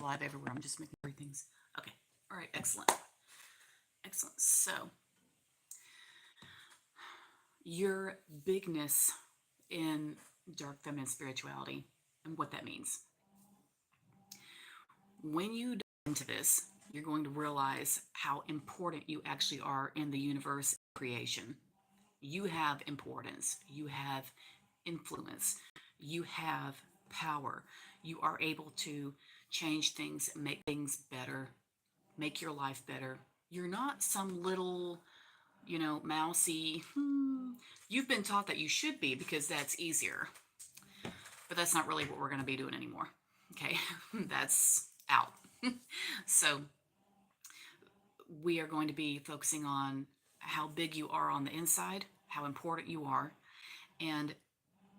live everywhere. I'm just making everything's okay. All right, excellent. Excellent. So, your bigness in dark feminine spirituality and what that means. When you dive into this, you're going to realize how important you actually are in the universe creation. You have importance, you have influence, you have power. You are able to change things, make things better, make your life better. You're not some little, mousy. You've been taught that you should be because that's easier, but that's not really what we're going to be doing anymore. Okay, that's out. So, we are going to be focusing on how big you are on the inside, how important you are, and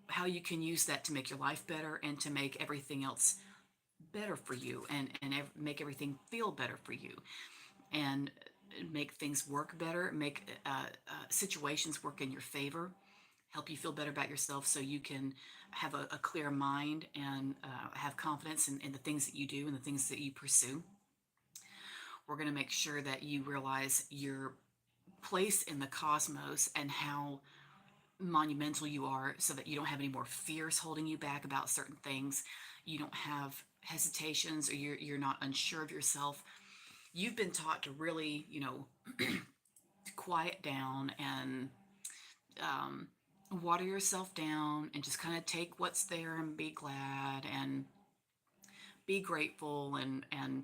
how you can use that to make your life better and to make everything else better for you and make everything feel better for you and make things work better, make situations work in your favor, help you feel better about yourself so you can have a clear mind and have confidence in the things that you do and the things that you pursue. We're going to make sure that you realize your place in the cosmos and how monumental you are so that you don't have any more fears holding you back about certain things. You don't have hesitations or you're not unsure of yourself. You've been taught to really, quiet down and water yourself down and just kind of take what's there and be glad and be grateful and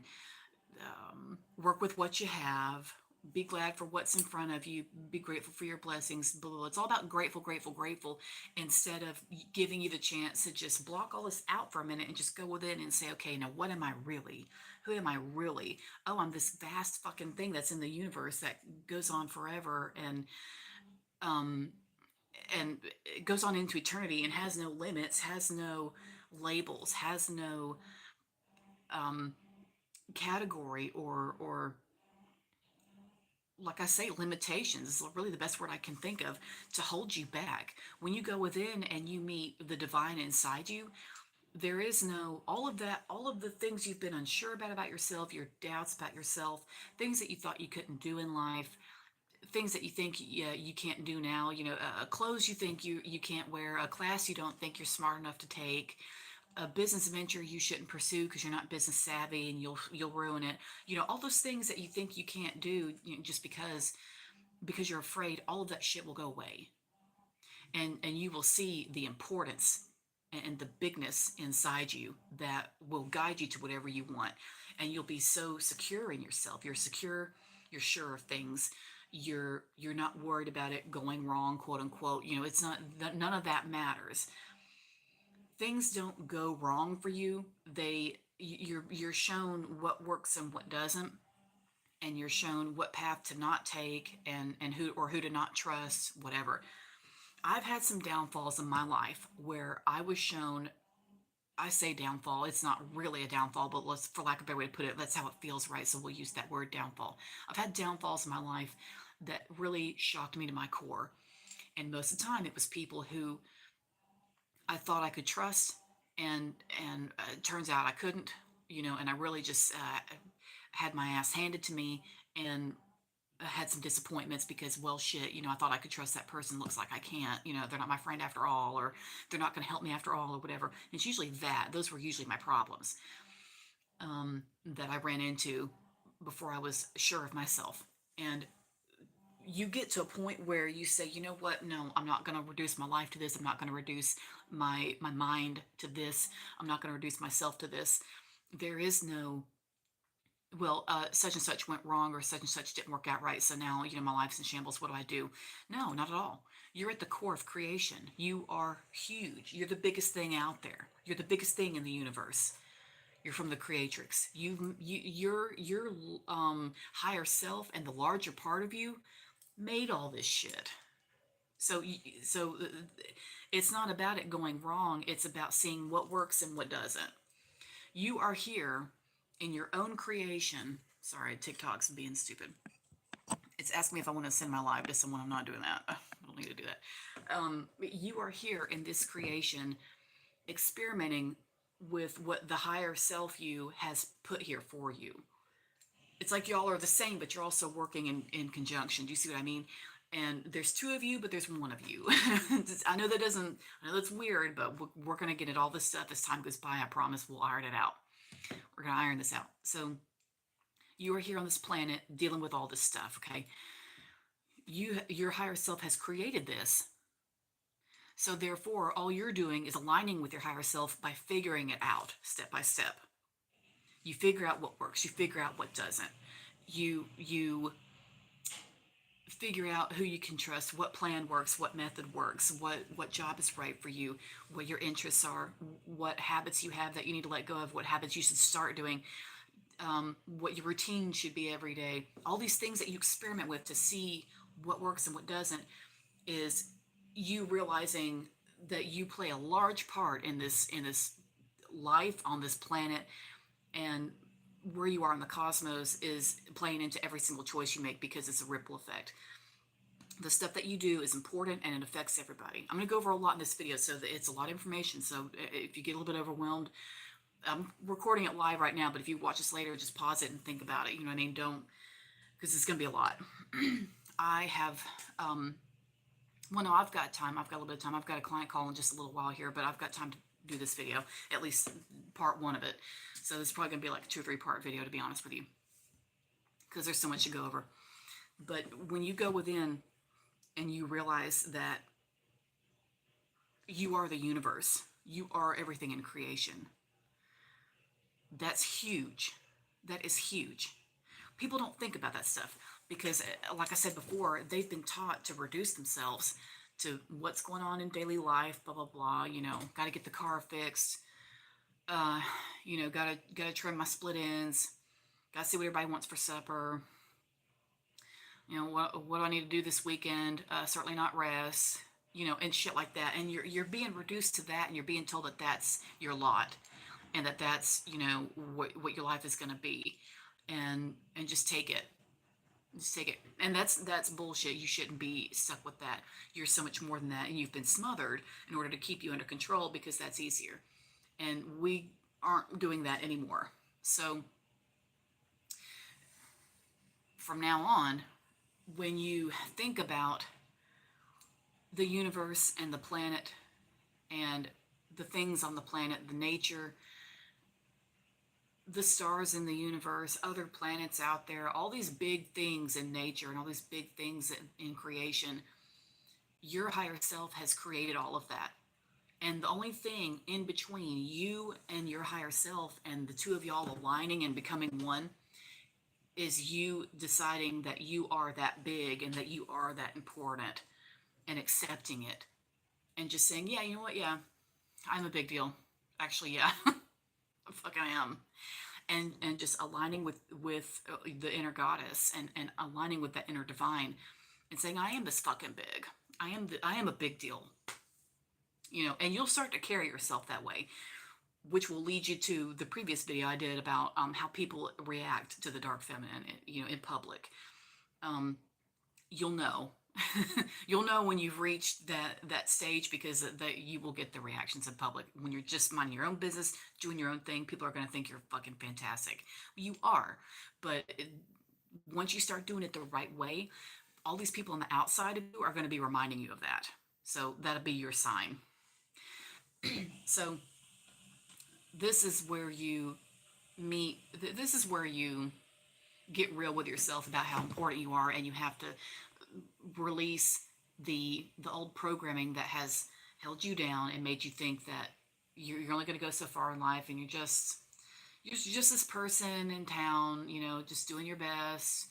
work with what you have. Be glad for what's in front of you. Be grateful for your blessings. Blah, blah, blah. It's all about grateful, grateful, grateful, instead of giving you the chance to just block all this out for a minute and just go within and say, okay, now what am I really? Who am I really? Oh, I'm this vast fucking thing that's in the universe that goes on forever um, and it goes on into eternity and has no limits, has no labels, has no um, category or like I say, limitations is really the best word I can think of to hold you back. When you go within and you meet the divine inside you, there is no, all of that, all of the things you've been unsure about yourself, your doubts about yourself, things that you thought you couldn't do in life, things that you think you can't do now, clothes you think you can't wear, a class you don't think you're smart enough to take, a business venture you shouldn't pursue because you're not business savvy and you'll ruin it. All those things that you think you can't do, just because you're afraid, all of that shit will go away, and you will see the importance and the bigness inside you that will guide you to whatever you want, and you'll be so secure in yourself. You're secure, you're sure of things, you're not worried about it going wrong, quote unquote. It's not, none of that matters. Things don't go wrong for you. You're shown what works and what doesn't, and you're shown what path to not take and who to not trust, whatever. I've had some downfalls in my life where I was shown, I say downfall, it's not really a downfall, but let's, for lack of a better way to put it, that's how it feels, right? So we'll use that word, downfall. I've had downfalls in my life that really shocked me to my core. And most of the time it was people who I thought I could trust, and it turns out I couldn't, and I really just had my ass handed to me, and I had some disappointments because, well, shit, I thought I could trust that person. Looks like I can't. They're not my friend after all, or they're not going to help me after all, or whatever. And it's usually that. Those were usually my problems that I ran into before I was sure of myself. And you get to a point where you say, you know what? No, I'm not going to reduce my life to this. I'm not going to reduce my mind to this. I'm not going to reduce myself to this. There is no, well, such and such went wrong, or such and such didn't work out right, so now, my life's in shambles. What do I do? No, not at all. You're at the core of creation. You are huge. You're the biggest thing out there. You're the biggest thing in the universe. You're from the creatrix. Your higher self and the larger part of you made all this shit. So it's not about it going wrong. It's about seeing what works and what doesn't. You are here in your own creation. Sorry, TikTok's being stupid. It's asking me if I want to send my live to someone. I'm not doing that. I don't need to do that. You are here in this creation, experimenting with what the higher self you has put here for you. It's like y'all are the same, but you're also working in conjunction. Do you see what I mean? And there's two of you, but there's one of you. I know that doesn't, I know that's weird, but we're going to get at all this stuff as time goes by. I promise we'll iron it out. We're going to iron this out. So you are here on this planet dealing with all this stuff, okay? Your higher self has created this. So therefore, all you're doing is aligning with your higher self by figuring it out step by step. You figure out what works, you figure out what doesn't. You figure out who you can trust, what plan works, what method works, what job is right for you, what your interests are, what habits you have that you need to let go of, what habits you should start doing, what your routine should be every day. All these things that you experiment with to see what works and what doesn't is you realizing that you play a large part in this life on this planet, and where you are in the cosmos is playing into every single choice you make because it's a ripple effect. The stuff that you do is important and it affects everybody. I'm going to go over a lot in this video, so it's a lot of information. So if you get a little bit overwhelmed, I'm recording it live right now, but if you watch this later, just pause it and think about it. You know what I mean? Don't, because it's going to be a lot. I have, well, no, I've got time. I've got a little bit of time. I've got a client call in just a little while here, but I've got time to do this video, at least part one of it. So this is probably going to be like a 2 or 3 part video, to be honest with you, because there's so much to go over. But when you go within and you realize that you are the universe, you are everything in creation, that's huge. That is huge. People don't think about that stuff because, like I said before, they've been taught to reduce themselves to what's going on in daily life, blah, blah, blah. You know, got to get the car fixed. You know, gotta trim my split ends. Got to see what everybody wants for supper. You know, what do I need to do this weekend? Certainly not rest. You know, and shit like that. And you're being reduced to that, and you're being told that that's your lot, and that's, you know, what your life is going to be, and just take it. Just take it. And that's bullshit. You shouldn't be stuck with that. You're so much more than that, and you've been smothered in order to keep you under control because that's easier. And we aren't doing that anymore. So from now on, when you think about the universe and the planet and the things on the planet, the nature, the stars in the universe, other planets out there, all these big things in nature and all these big things in creation, your higher self has created all of that. And the only thing in between you and your higher self and the two of y'all aligning and becoming one is you deciding that you are that big and that you are that important, and accepting it and just saying, yeah, you know what? Yeah, I'm a big deal. Actually, yeah, I fucking am. And just aligning with the inner goddess, and aligning with that inner divine, and saying, I am this fucking big. I am a big deal. You know, and you'll start to carry yourself that way, which will lead you to the previous video I did about how people react to the dark feminine, you know, in public. You'll know. You'll know when you've reached that stage, because that you will get the reactions in public. When you're just minding your own business, doing your own thing, people are going to think you're fucking fantastic. You are, but once you start doing it the right way, all these people on the outside of you are going to be reminding you of that. So that'll be your sign. So this is where you meet. This is where you get real with yourself about how important you are, and you have to release the old programming that has held you down and made you think that you're only going to go so far in life, and you're just this person in town, you know, just doing your best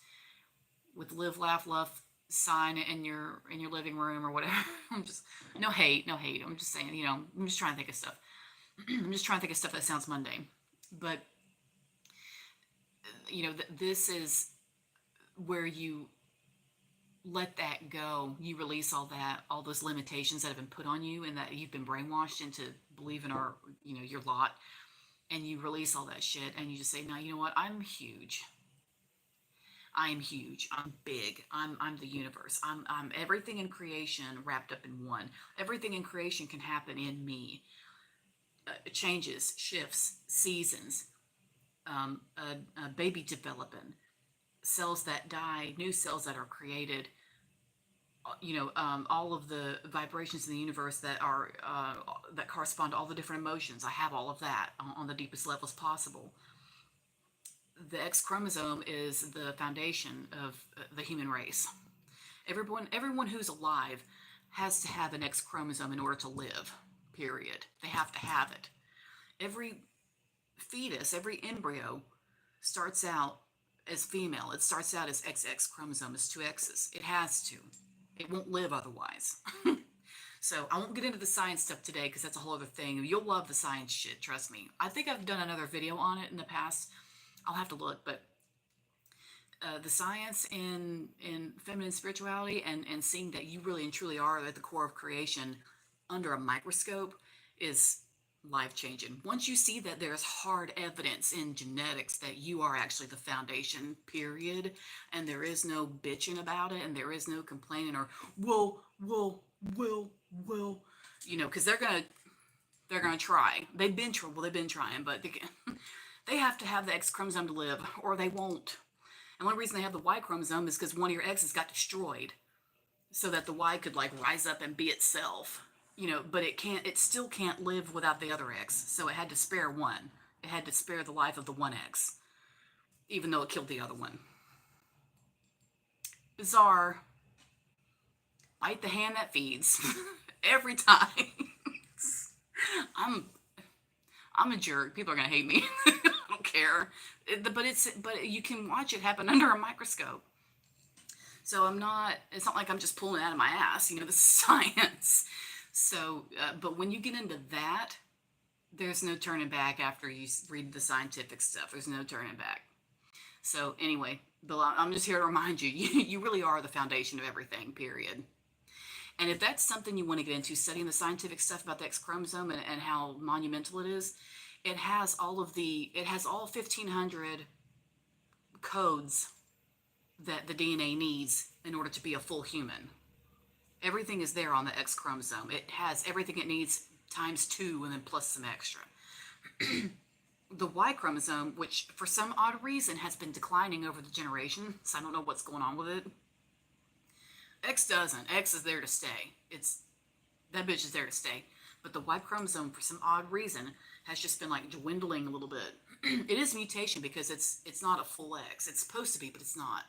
with live, laugh, love sign in your living room or whatever. I'm just, no hate. I'm just saying, you know, I'm just trying to think of stuff. I'm just trying to think of stuff that sounds mundane, but you know, this is where you let that go. You release all that, all those limitations that have been put on you and that you've been brainwashed into believing are, you know, your lot. And you release all that shit, and you just say, no, you know what? I'm huge. I am huge. I'm big. I'm the universe. I'm everything in creation wrapped up in one. Everything in creation can happen in me. changes, shifts, seasons, a baby developing, cells that die, new cells that are created, all of the vibrations in the universe that are that correspond to all the different emotions. I have all of that on the deepest levels possible. The X chromosome is the foundation of the human race. Everyone who's alive has to have an X chromosome in order to live. Period. They have to have it. Every fetus, every embryo starts out as female. It starts out as XX chromosome, as two X's. It has to. It won't live otherwise. So I won't get into the science stuff today because that's a whole other thing. You'll love the science shit, trust me. I think I've done another video on it in the past. I'll have to look, but the science in feminine spirituality and seeing that you really and truly are at the core of creation under a microscope is life-changing. Once you see that there's hard evidence in genetics that you are actually the foundation, period, and there is no bitching about it, and there is no complaining or well, because they're gonna try. They've been trying, but they have to have the X chromosome to live, or they won't. And one reason they have the Y chromosome is because one of your X's got destroyed, so that the Y could like rise up and be itself. But it still can't live without the other X. So it had to spare one. It had to spare the life of the one X, even though it killed the other one. Bizarre. Bite the hand that feeds. Every time. I'm a jerk. People are gonna hate me. I don't care. But you can watch it happen under a microscope. So it's not like I'm just pulling it out of my ass. This is science. So, but when you get into that, there's no turning back after you read the scientific stuff. There's no turning back. So anyway, Bill, I'm just here to remind you, you really are the foundation of everything, period. And if that's something you want to get into, studying the scientific stuff about the X chromosome and how monumental it is, it has all 1,500 codes that the DNA needs in order to be a full human. Everything is there on the X chromosome. It has everything it needs times 2 and then plus some extra. The Y chromosome, which for some odd reason has been declining over the generation, so I don't know what's going on with it. X doesn't. X is there to stay. That bitch is there to stay. But the Y chromosome, for some odd reason, has just been like dwindling a little bit. It is mutation because it's not a full X. It's supposed to be, but it's not.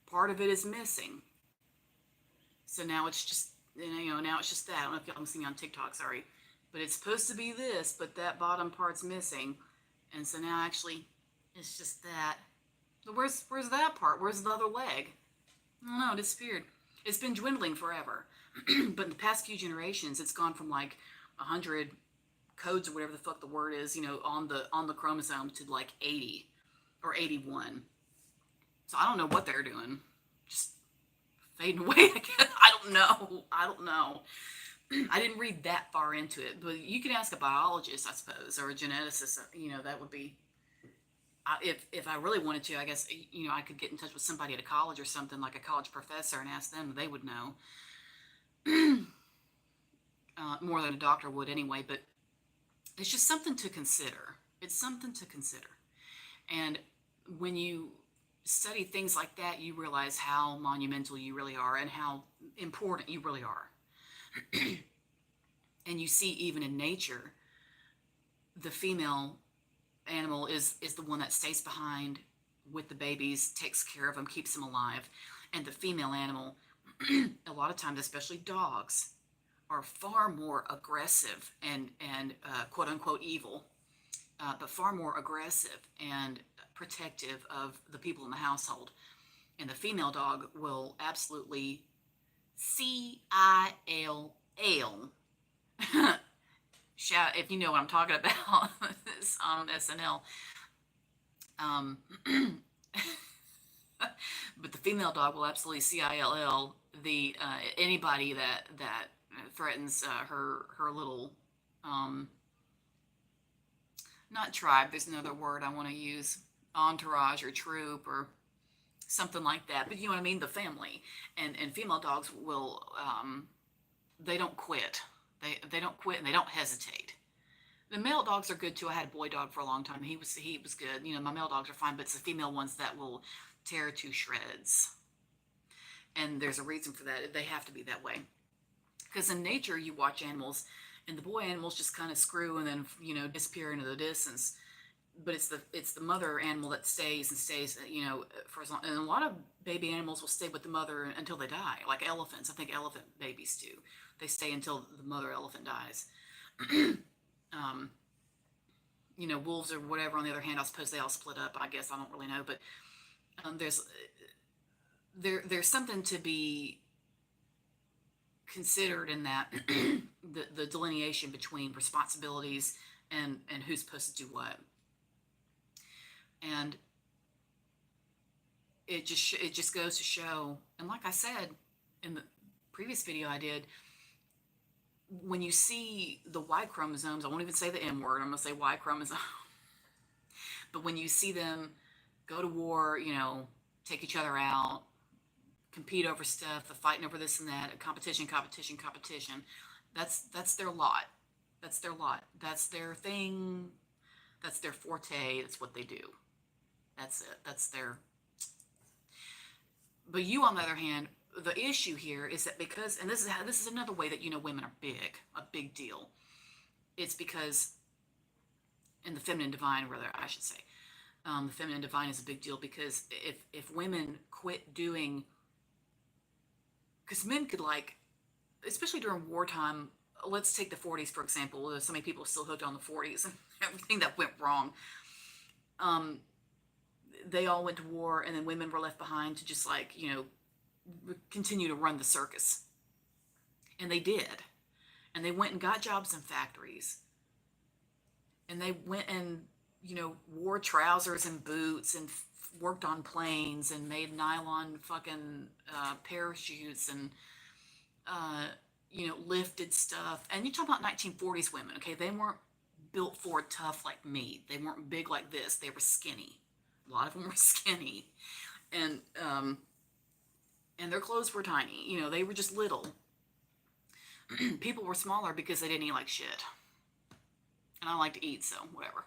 Part of it is missing. So now it's just, now it's just that. I don't know if y'all see me on TikTok, sorry. But it's supposed to be this, but that bottom part's missing. And so now actually, it's just that. But where's that part? Where's the other leg? I don't know, it disappeared. It's been dwindling forever. But in the past few generations, it's gone from like 100 codes or whatever the fuck the word is, on the chromosome to like 80 or 81. So I don't know what they're doing. Just fading away, I guess. I don't know. I didn't read that far into it, but you can ask a biologist, I suppose, or a geneticist. That would be, if I really wanted to, I guess, I could get in touch with somebody at a college or something, like a college professor, and ask them. They would know more than a doctor would anyway. But it's just something to consider. It's something to consider. And when you study things like that, you realize how monumental you really are and how important you really are. And you see, even in nature, the female animal is the one that stays behind with the babies, takes care of them, keeps them alive. And the female animal, a lot of times, especially dogs, are far more aggressive and quote unquote evil, but far more aggressive and protective of the people in the household. And the female dog will absolutely CILL. Shout if you know what I'm talking about. This on SNL. But the female dog will absolutely CILL the anybody that threatens her little not tribe. There's another word I want to use, entourage or troop or something like that. But you know what I mean? The family and female dogs will they don't quit. They don't quit and they don't hesitate. The male dogs are good too. I had a boy dog for a long time. He was good. You know, my male dogs are fine, but it's the female ones that will tear to shreds. And there's a reason for that. They have to be that way. Because in nature, you watch animals, and the boy animals just kind of screw and then disappear into the distance. But it's the mother animal that stays and stays. For as long. And a lot of baby animals will stay with the mother until they die. Like elephants, I think elephant babies do. They stay until the mother elephant dies. um, Wolves or whatever. On the other hand, I suppose they all split up. I guess I don't really know, but there's something to be considered in that the delineation between responsibilities and who's supposed to do what, and it just goes to show. And like I said in the previous video I did, when you see the Y chromosomes, I won't even say the M word, I'm gonna say Y chromosome. But when you see them go to war, take each other out, compete over stuff, the fighting over this and that, competition, competition, competition. That's their lot. That's their lot. That's their thing. That's their forte. That's what they do. That's it. That's their. But you, on the other hand, the issue here is that because, and this is another way that women are big, a big deal. It's because in the feminine divine, rather, I should say, the feminine divine is a big deal because if women quit doing, because men could, like, especially during wartime, let's take the 40s for example. There's so many people still hooked on the 40s and everything that went wrong. They all went to war, and then women were left behind to just, like, continue to run the circus. And they did. And they went and got jobs in factories. And they went and, wore trousers and boots and worked on planes and made nylon fucking parachutes and, lifted stuff. And you talk about 1940s women, okay? They weren't built for tough like me. They weren't big like this. They were skinny. A lot of them were skinny. And their clothes were tiny. They were just little. People were smaller because they didn't eat like shit. And I like to eat, so whatever.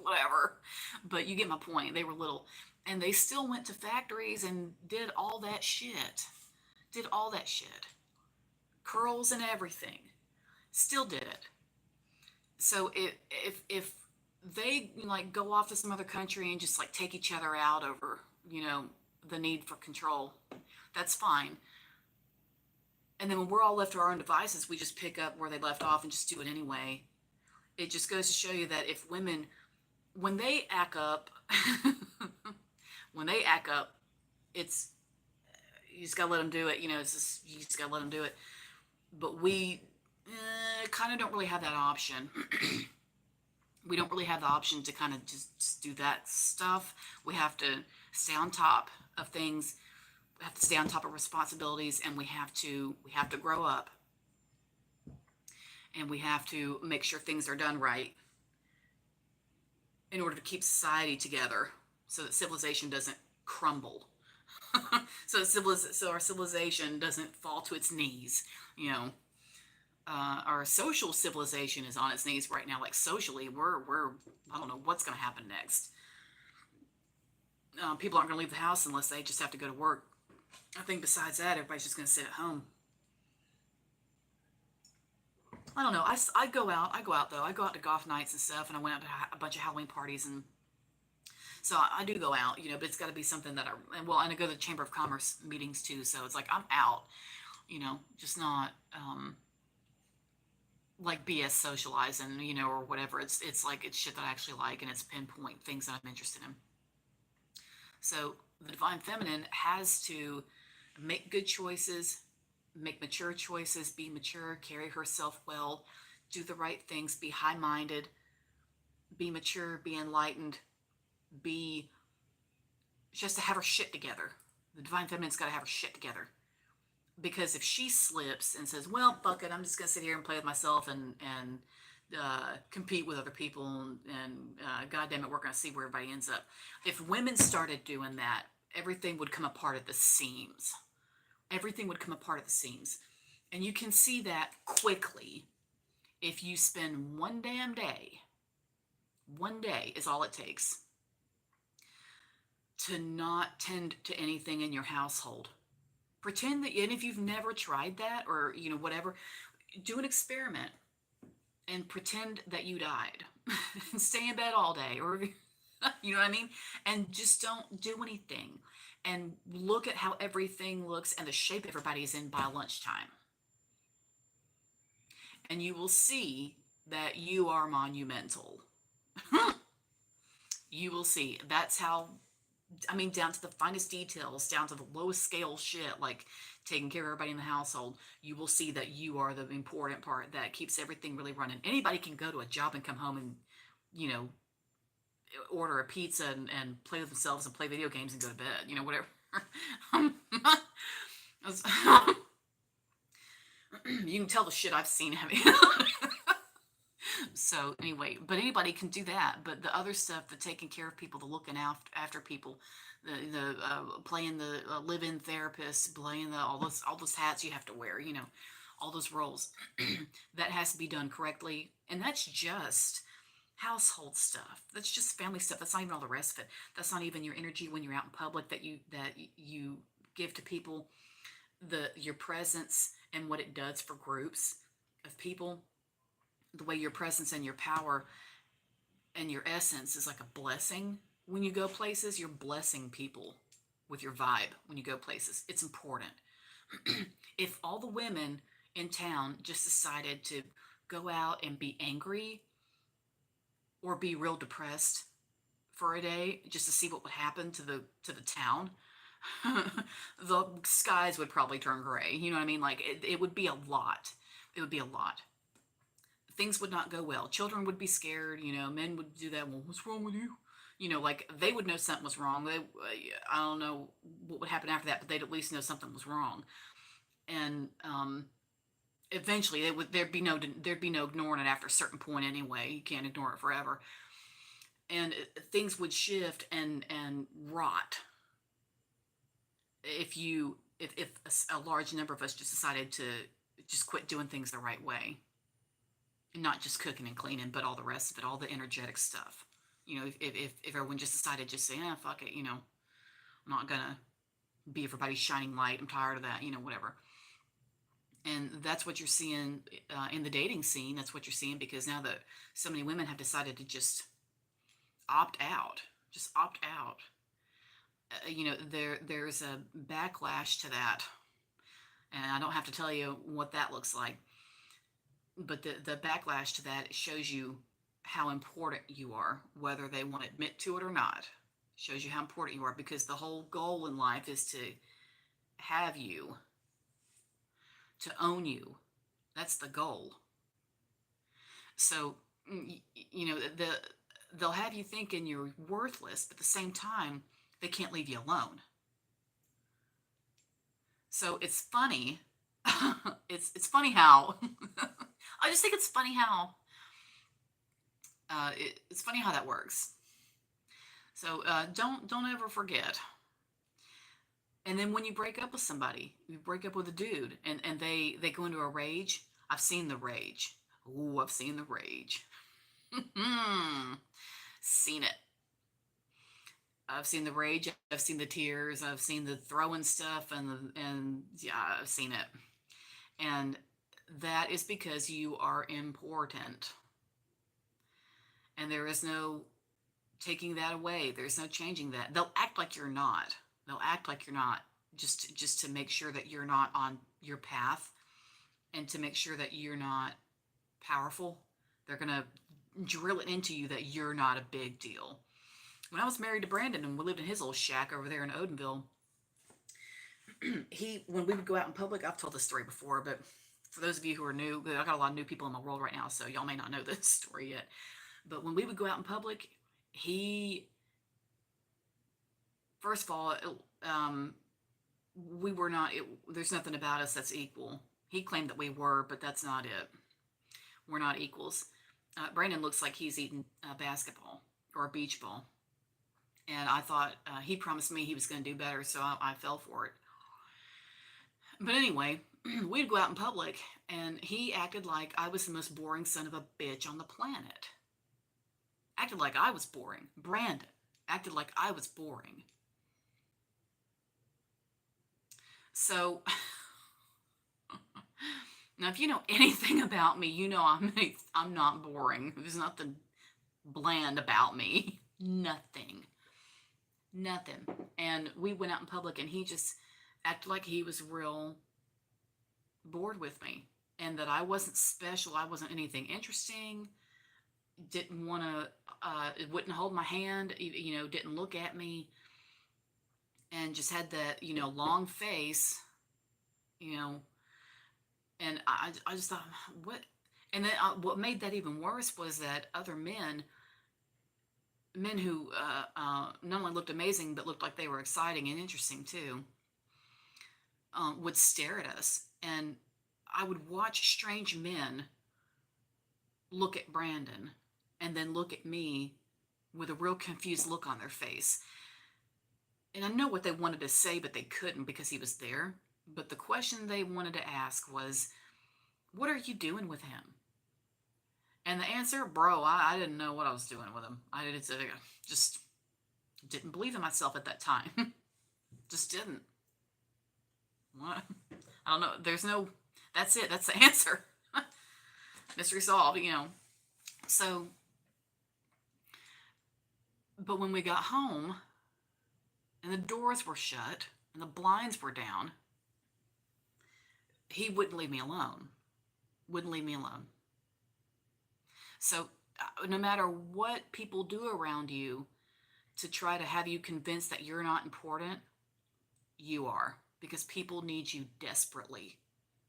Whatever. But you get my point. They were little. And they still went to factories and did all that shit. Did all that shit. Curls and everything. Still did it. So if they, like, go off to some other country and just, like, take each other out over, the need for control, that's fine. And then when we're all left to our own devices, we just pick up where they left off and just do it anyway. It just goes to show you that if women, when they act up, it's, you just gotta let them do it. It's just, you just gotta let them do it. But we kind of don't really have that option. We don't really have the option to kind of just do that stuff. We have to stay on top of things. We have to stay on top of responsibilities, and we have to grow up, and we have to make sure things are done right in order to keep society together, so that civilization doesn't crumble. So our civilization doesn't fall to its knees. Our social civilization is on its knees right now. Like, socially, we're I don't know what's going to happen next. People aren't going to leave the house unless they just have to go to work. I think besides that, everybody's just going to sit at home. I don't know. I go out though. I go out to golf nights and stuff, and I went out to a bunch of Halloween parties, and so I do go out, but it's got to be something that and I go to the Chamber of Commerce meetings too. So it's like I'm out, just not like BS socializing, or whatever. It's like, it's shit that I actually like, and it's pinpoint things that I'm interested in. So the divine feminine has to make good choices, make mature choices, be mature, carry herself well, do the right things, be high-minded, be mature, be enlightened, she has to have her shit together. The divine feminine's got to have her shit together. Because if she slips and says, well, fuck it, I'm just going to sit here and play with myself and compete with other people, and God damn it, we're going to see where everybody ends up. If women started doing that, everything would come apart at the seams. Everything would come apart at the seams. And you can see that quickly If you spend one day is all it takes to not tend to anything in your household. Pretend that, and if you've never tried that, or whatever, do an experiment and pretend that you died. And stay in bed all day, or you know what I mean? And just don't do anything. And look at how everything looks and the shape everybody's in by lunchtime. And you will see that you are monumental. You will see. That's how, I mean, down to the finest details, down to the lowest scale shit, like taking care of everybody in the household, you will see that you are the important part that keeps everything really running. Anybody can go to a job and come home and, you know, order a pizza and play with themselves and play video games and go to bed, whatever. You can tell the shit I've seen. So anyway, but anybody can do that. But the other stuff, the taking care of people, the looking after people, the playing the live-in therapist, playing the all those hats you have to wear, all those roles, that has to be done correctly, and that's just household stuff. That's just family stuff. That's not even all the rest of it. That's not even your energy when you're out in public that you give to people, your presence and what it does for groups of people, the way your presence and your power and your essence is like a blessing. When you go places, you're blessing people with your vibe. When you go places, it's important. If all the women in town just decided to go out and be angry or be real depressed for a day just to see what would happen to the town, the skies would probably turn gray. You know what I mean? Like it would be a lot. It would be a lot. Things would not go well. Children would be scared. Men would do that. Well, what's wrong with you? Like they would know something was wrong. I don't know what would happen after that, but they'd at least know something was wrong. And eventually, there'd be no ignoring it after a certain point anyway. You can't ignore it forever. And things would shift and rot if a large number of us just decided to just quit doing things the right way, and not just cooking and cleaning, but all the rest of it, all the energetic stuff. If everyone just decided just say, fuck it, I'm not gonna be everybody's shining light. I'm tired of that, whatever. And that's what you're seeing in the dating scene. That's what you're seeing because now that so many women have decided to just opt out, just opt out. There's a backlash to that, and I don't have to tell you what that looks like. But the backlash to that shows you how important you are, whether they want to admit to it or not. Shows you how important you are because the whole goal in life is to have you, to own you. That's the goal. So, they'll have you thinking you're worthless, but at the same time, they can't leave you alone. So it's funny. It's funny how I just think it's funny how it's funny how that works. So don't ever forget. And then when you break up with somebody, you break up with a dude, and they go into a rage. I've seen the rage. Ooh, I've seen the rage. Seen it. I've seen the rage. I've seen the tears. I've seen the throwing stuff, and yeah, I've seen it. And that is because you are important, and there is no taking that away. There's no changing that. They'll act like you're not. They'll act like you're not, just to make sure that you're not on your path, and to make sure that you're not powerful. They're gonna drill it into you that you're not a big deal. When I was married to Brandon and we lived in his little shack over there in Odenville, when we would go out in public, I've told this story before, but for those of you who are new, I got a lot of new people in my world right now, so y'all may not know this story yet. But when we would go out in public, he, first of all, we were not, there's nothing about us that's equal. He claimed that we were, but that's not it. We're not equals. Brandon looks like he's eating basketball or a beach ball. And I thought he promised me he was going to do better, so I fell for it. But anyway, we'd go out in public, and he acted like I was the most boring son of a bitch on the planet. Acted like I was boring. Brandon acted like I was boring. So now, if you know anything about me, you know I'm not boring. There's nothing bland about me. Nothing. Nothing. And we went out in public, and he just acted like he was real bored with me, and that I wasn't special. I wasn't anything interesting. Didn't want to. Wouldn't hold my hand. Didn't look at me, and just had that long face. You know, and I just thought, what? And then what made that even worse was that other men who not only looked amazing but looked like they were exciting and interesting too, would stare at us, and I would watch strange men look at Brandon and then look at me with a real confused look on their face. And I know what they wanted to say, but they couldn't because he was there. But the question they wanted to ask was, "What are you doing with him?" And the answer, bro, I didn't know what I was doing with him. Just didn't believe in myself at that time. Just didn't. What? I don't know. That's it. That's the answer. Mystery solved. So, but when we got home and the doors were shut and the blinds were down, he wouldn't leave me alone. Wouldn't leave me alone. So, no matter what people do around you to try to have you convinced that you're not important, you are. Because people need you desperately.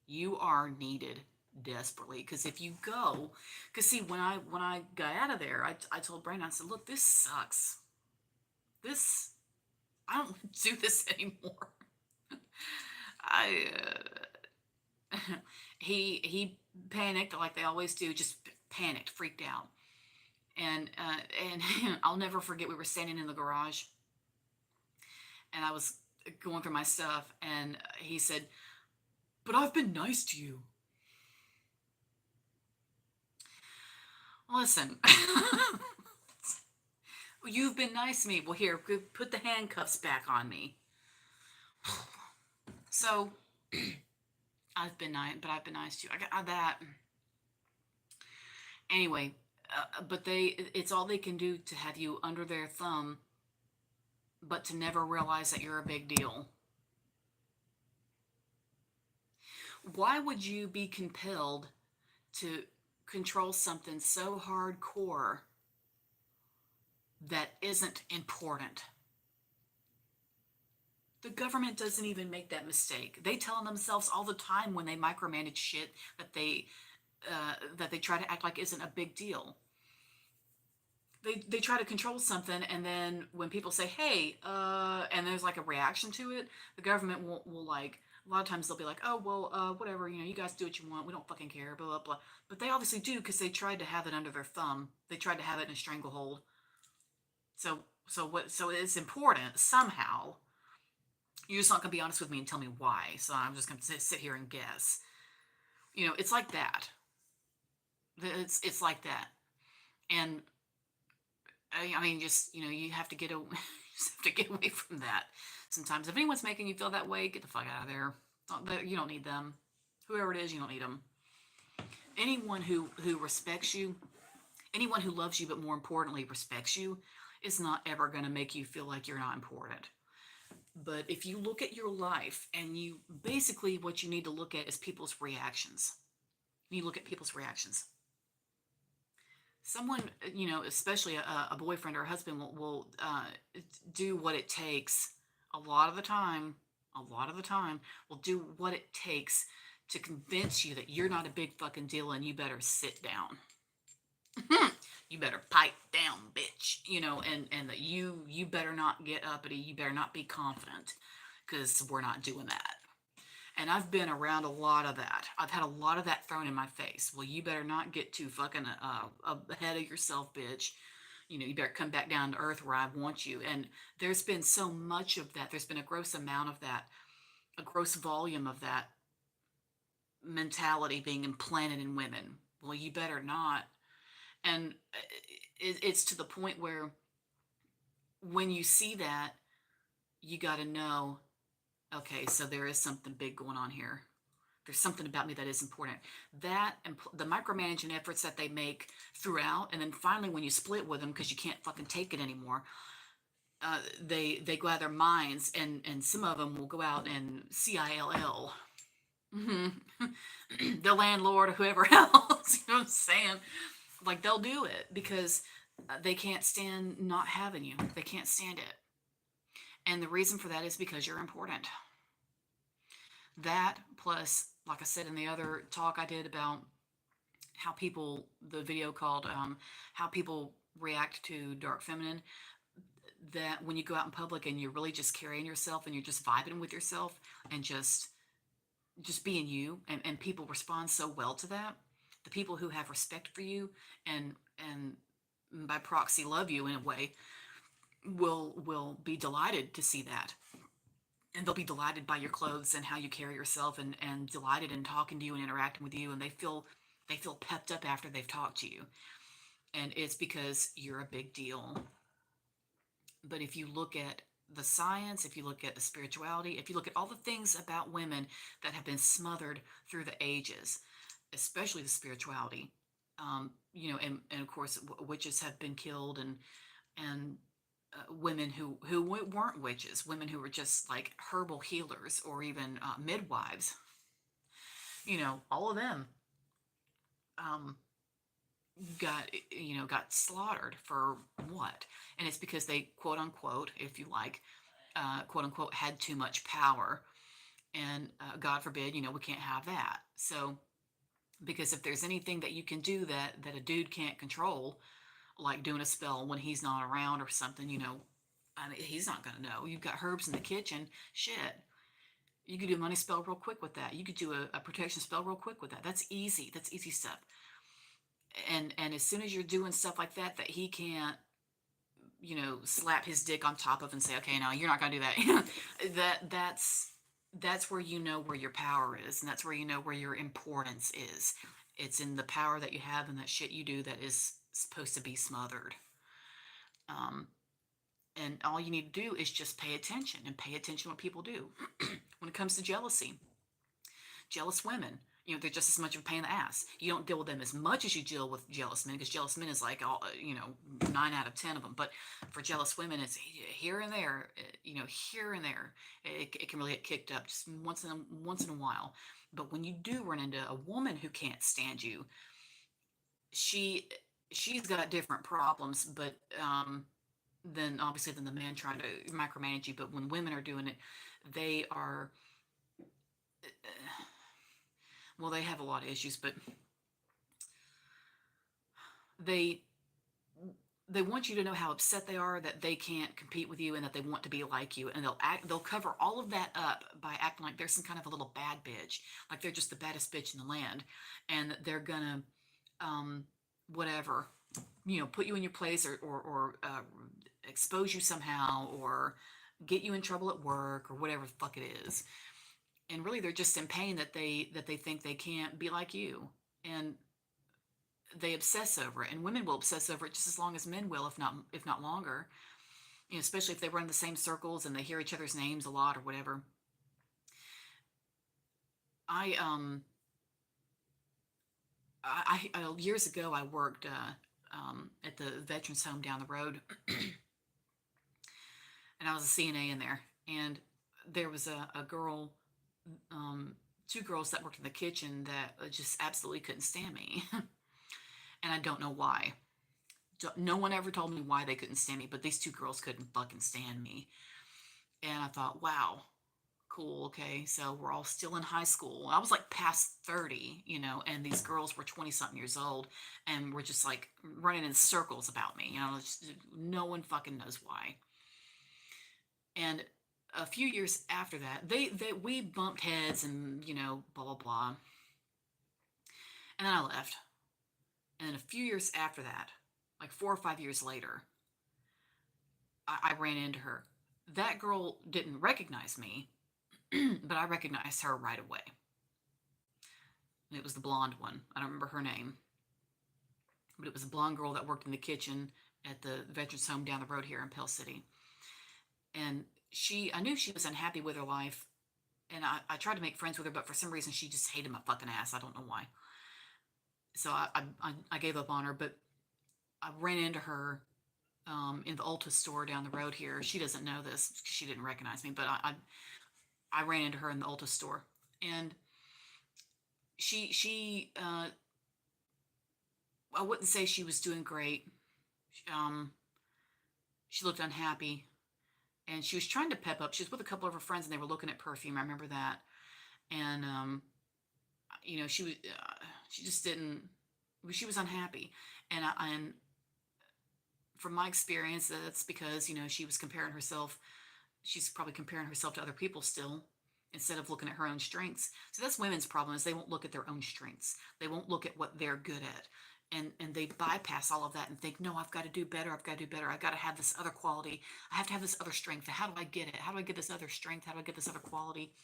You are needed desperately. Because if you go, because see, when I got out of there, I told Brandon, I said, look, this sucks. I don't do this anymore. I he panicked like they always do, just panicked, freaked out, and I'll never forget. We were standing in the garage, and I was going through my stuff, and he said, "But I've been nice to you." Listen, you've been nice to me. Well, here, put the handcuffs back on me. So I've been nice, but I've been nice to you. I got that. Anyway, but it's all they can do to have you under their thumb, but to never realize that you're a big deal. Why would you be compelled to control something so hardcore that isn't important? The government doesn't even make that mistake. They tell themselves all the time when they micromanage shit that they try to act like isn't a big deal. They try to control something, and then when people say, "Hey," and there's like a reaction to it, the government will like, a lot of times they'll be like, "Oh well, whatever, you guys do what you want. We don't fucking care." Blah blah blah. But they obviously do because they tried to have it under their thumb. They tried to have it in a stranglehold. So it's important somehow. You're just not gonna be honest with me and tell me why. So I'm just gonna sit here and guess. It's like that. It's like that. And I mean, just you have to get away, just have to get away from that. Sometimes, if anyone's making you feel that way, get the fuck out of there. You don't need them. Whoever it is, you don't need them. Anyone who respects you, anyone who loves you, but more importantly respects you, is not ever going to make you feel like you're not important. But if you look at your life, and basically what you need to look at is people's reactions. You look at people's reactions. Someone, especially a boyfriend or a husband, will do what it takes a lot of the time. A lot of the time, will do what it takes to convince you that you're not a big fucking deal and you better sit down. You better pipe down, bitch. And that you better not get uppity. You better not be confident, because we're not doing that. And I've been around a lot of that. I've had a lot of that thrown in my face. Well, you better not get too fucking ahead of yourself, bitch. You better come back down to earth where I want you. And there's been so much of that. There's been a gross amount of that a gross volume of that mentality being implanted in women. Well, you better not. And it's to the point where when you see that, you got to know, okay, so there is something big going on here. There's something about me that is important. That and the micromanaging efforts that they make throughout, and then finally when you split with them because you can't fucking take it anymore, they go out of their minds, and some of them will go out and CILL. The landlord or whoever else, you know what I'm saying? Like they'll do it because they can't stand not having you. They can't stand it. And the reason for that is because you're important. That plus, like I said in the other talk I did about how people, the video called how people react to dark feminine, that when you go out in public and you're really just carrying yourself and you're just vibing with yourself and just being you, and people respond so well to that, the people who have respect for you and by proxy love you in a way will be delighted to see that, and they'll be delighted by your clothes and how you carry yourself, and delighted in talking to you and interacting with you, and they feel pepped up after they've talked to you, and it's because you're a big deal. But if you look at the science, if you look at the spirituality, if you look at all the things about women that have been smothered through the ages, especially the spirituality, and of course witches have been killed, and women who weren't witches, women who were just like herbal healers or even midwives, all of them um, got slaughtered for what? And it's because they, quote unquote, if you like, quote unquote, had too much power, and God forbid, we can't have that. So because if there's anything that you can do that a dude can't control, like doing a spell when he's not around or something, I mean, he's not going to know. You've got herbs in the kitchen. Shit. You could do a money spell real quick with that. You could do a protection spell real quick with that. That's easy. That's easy stuff. And as soon as you're doing stuff like that he can't, slap his dick on top of and say, okay, no, you're not going to do that. That's where where your power is, and that's where where your importance is. It's in the power that you have and that shit you do that is supposed to be smothered. Um, and all you need to do is just pay attention, and pay attention to what people do. When it comes to jealousy, jealous women, they're just as much of a pain in the ass. You don't deal with them as much as you deal with jealous men, because jealous men is like, all 9 out of 10 of them. But for jealous women, it's here and there, here and there. It can really get kicked up just once in a while. But when you do run into a woman who can't stand you, she she's got different problems, but than obviously than the man trying to micromanage you. But when women are doing it, they are, well, they have a lot of issues, but they they want you to know how upset they are that they can't compete with you, and that they want to be like you, and they'll cover all of that up by acting like they're some kind of a little bad bitch, like they're just the baddest bitch in the land, and they're gonna whatever, put you in your place, or expose you somehow, or get you in trouble at work, or whatever the fuck it is. And really they're just in pain that they think they can't be like you, and they obsess over it. And women will obsess over it just as long as men will, if not longer, especially if they run the same circles and they hear each other's names a lot or whatever. I i, I years ago I worked at the veterans home down the road, and I was a CNA in there, and there was a girl, um, two girls that worked in the kitchen that just absolutely couldn't stand me. And I don't know why. No one ever told me why they couldn't stand me, but these two girls couldn't fucking stand me. And I thought, wow, cool, okay, so we're all still in high school. I was like past 30, and these girls were 20 something years old, and were just like running in circles about me. Just, no one fucking knows why. And a few years after that, we bumped heads, and blah blah blah. And then I left. And then a few years after that, like 4 or 5 years later, I ran into her. That girl didn't recognize me, but I recognized her right away. And it was the blonde one. I don't remember her name, but it was a blonde girl that worked in the kitchen at the veterans home down the road here in Pell City. And I knew she was unhappy with her life. And I tried to make friends with her, but for some reason she just hated my fucking ass. I don't know why. So I gave up on her, but I ran into her in the Ulta store down the road here. She doesn't know this because she didn't recognize me, but I ran into her in the Ulta store, and she I wouldn't say she was doing great. Um, she looked unhappy, and she was trying to pep up. She was with a couple of her friends, and they were looking at perfume. I remember that, and she just didn't. She was unhappy, and from my experience, that's because she was comparing herself. She's probably comparing herself to other people still, instead of looking at her own strengths. So that's women's problem, is they won't look at their own strengths. They won't look at what they're good at. And they bypass all of that and think, no, I've got to do better. I've got to do better. I've got to have this other quality. I have to have this other strength. How do I get it? How do I get this other strength? How do I get this other quality?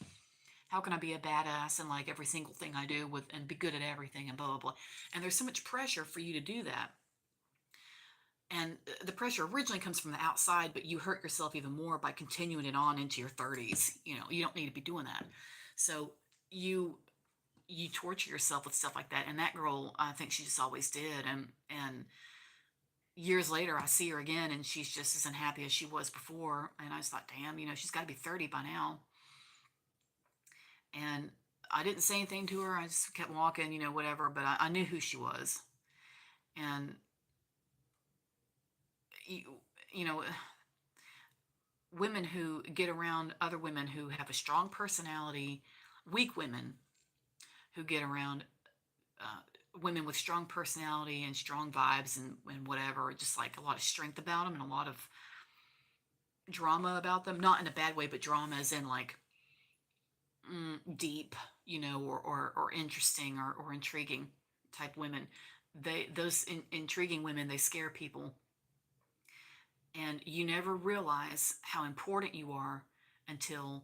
How can I be a badass and like every single thing I do with and be good at everything and blah blah blah. And there's so much pressure for you to do that. And the pressure originally comes from the outside, but you hurt yourself even more by continuing it on into your 30s. You don't need to be doing that. So you you torture yourself with stuff like that. And that girl, I think she just always did. And years later, I see her again, and she's just as unhappy as she was before. And I just thought, damn, she's got to be 30 by now. And I didn't say anything to her. I just kept walking, whatever. But I knew who she was. And you, you know, women who get around other women who have a strong personality, weak women who get around women with strong personality and strong vibes and whatever, just like a lot of strength about them and a lot of drama about them, not in a bad way, but drama as in like deep, or interesting or intriguing type women. Those intriguing women, they scare people, and you never realize how important you are until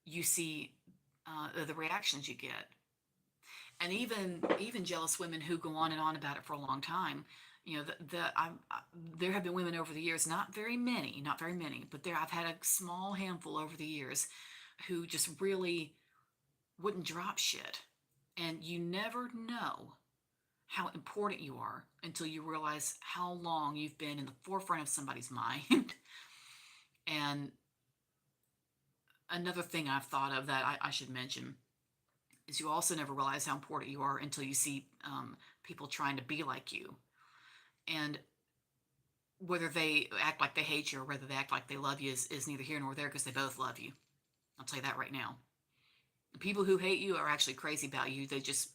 you see the reactions you get. And even jealous women who go on and on about it for a long time. There have been women over the years, not very many, but I've had a small handful over the years who just really wouldn't drop shit. And you never know how important you are until you realize how long you've been in the forefront of somebody's mind. And another thing I've thought of that I should mention is you also never realize how important you are until you see people trying to be like you. And whether they act like they hate you or whether they act like they love you is neither here nor there, because they both love you. I'll tell you that right now. The people who hate you are actually crazy about you. They just,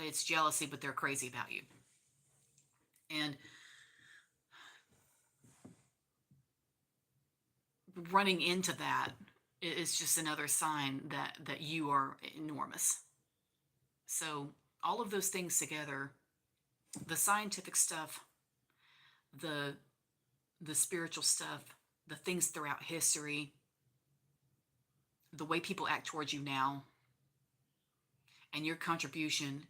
it's jealousy, but they're crazy about you. And running into that is just another sign that you are enormous. So all of those things together, the scientific stuff, the spiritual stuff, the things throughout history, the way people act towards you now, and your contribution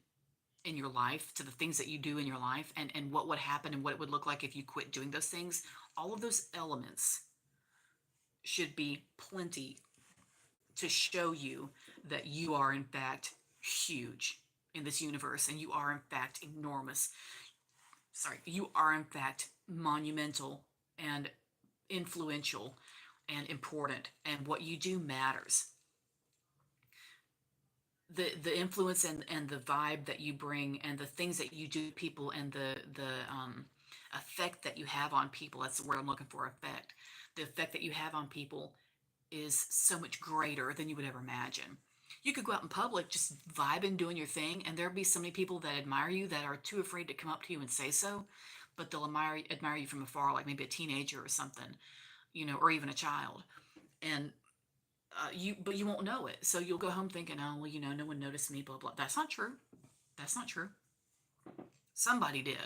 in your life to the things that you do in your life, and what would happen and what it would look like if you quit doing those things, all of those elements should be plenty to show you that you are in fact huge in this universe, and you are in fact enormous. Sorry, you are in fact monumental and influential and important, and what you do matters. The influence and the vibe that you bring and the things that you do to people and the effect that you have on people, that's the word I'm looking for, effect. The effect that you have on people is so much greater than you would ever imagine. You could go out in public just vibing, doing your thing, and there'll be so many people that admire you that are too afraid to come up to you and say so, but they'll admire you from afar, like maybe a teenager or something, or even a child. And but you won't know it. So you'll go home thinking, oh, well, no one noticed me, blah, blah. That's not true. That's not true. Somebody did.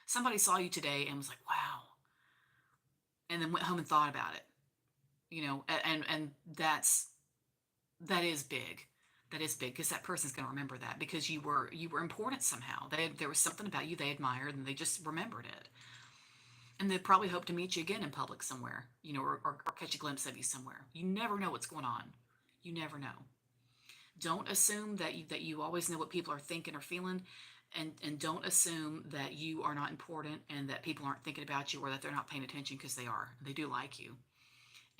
Somebody saw you today and was like, wow. And then went home and thought about it, and that's That is big. That is big because that person's going to remember that because you were important somehow. There was something about you they admired and they just remembered it. And they probably hope to meet you again in public somewhere, or catch a glimpse of you somewhere. You never know what's going on. You never know. Don't assume that you always know what people are thinking or feeling, and don't assume that you are not important and that people aren't thinking about you or that they're not paying attention because they are. They do like you.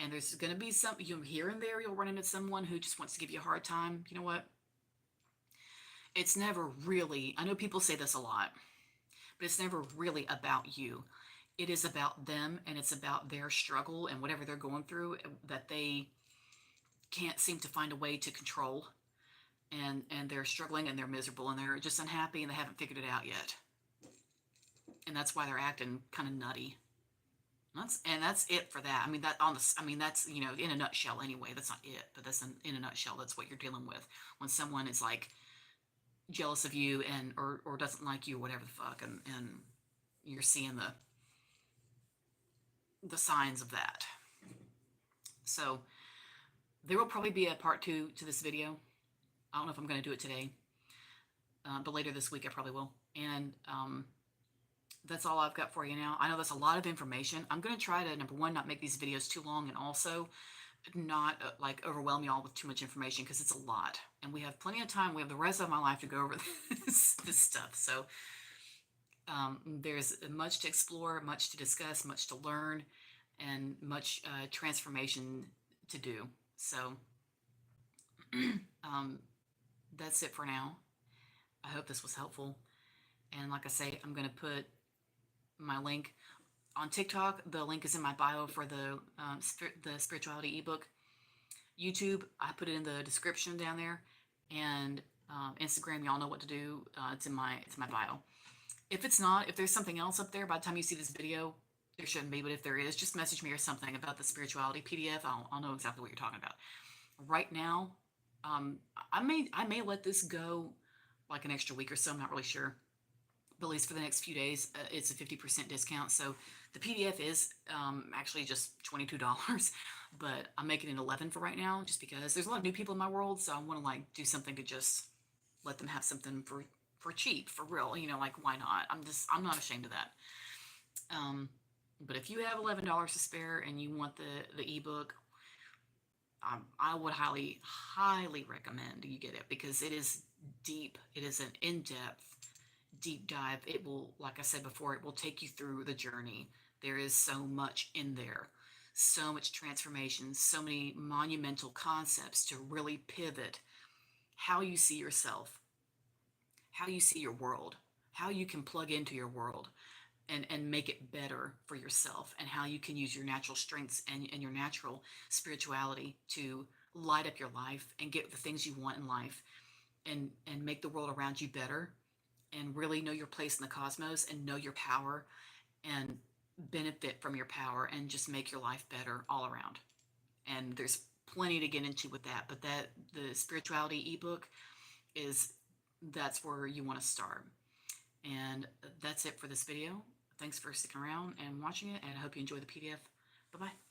And there's going to be some, here and there, you'll run into someone who just wants to give you a hard time. You know what? It's never really, I know people say this a lot, but it's never really about you. It is about them and it's about their struggle and whatever they're going through that they can't seem to find a way to control. And they're struggling and they're miserable and they're just unhappy and they haven't figured it out yet. And that's why they're acting kind of nutty. That's it for that. I mean, that's, in a nutshell anyway. That's not it, but that's in a nutshell. That's what you're dealing with when someone is like jealous of you or doesn't like you, whatever the fuck, and you're seeing the signs of that. So there will probably be a part 2 to this video. I don't know if I'm going to do it today, but later this week I probably will. And that's all I've got for you now. I know that's a lot of information. I'm going to try to, number one, not make these videos too long, and also not like overwhelm you all with too much information because it's a lot. And we have plenty of time. We have the rest of my life to go over this stuff. So there's much to explore, much to discuss, much to learn, and much transformation to do. So that's it for now. I hope this was helpful. And like I say, I'm going to put my link on TikTok. The link is in my bio for the spirituality ebook. YouTube, I put it in the description down there. And Instagram, y'all know what to do. It's in my bio. If it's not, if there's something else up there by the time you see this video, there shouldn't be, but if there is, just message me or something about the spirituality PDF. I'll know exactly what you're talking about. Right now, I may let this go like an extra week or so. I'm not really sure. But at least for the next few days, it's a 50% discount. So the PDF is actually just $22, but I'm making it 11 for right now, just because there's a lot of new people in my world. So I want to like do something to just let them have something for cheap, for real. Like, why not? I'm not ashamed of that. But if you have $11 to spare and you want the ebook, I would highly, highly recommend you get it because it is deep. It is an in-depth, deep dive. It will, like I said before, it will take you through the journey. There is so much in there, so much transformation, so many monumental concepts to really pivot how you see yourself, how you see your world, how you can plug into your world and make it better for yourself, and how you can use your natural strengths and your natural spirituality to light up your life and get the things you want in life and make the world around you better and really know your place in the cosmos and know your power and benefit from your power and just make your life better all around. And there's plenty to get into with that, but the spirituality ebook that's where you want to start. And that's it for this video. Thanks for sticking around and watching it, and I hope you enjoy the PDF. Bye-bye.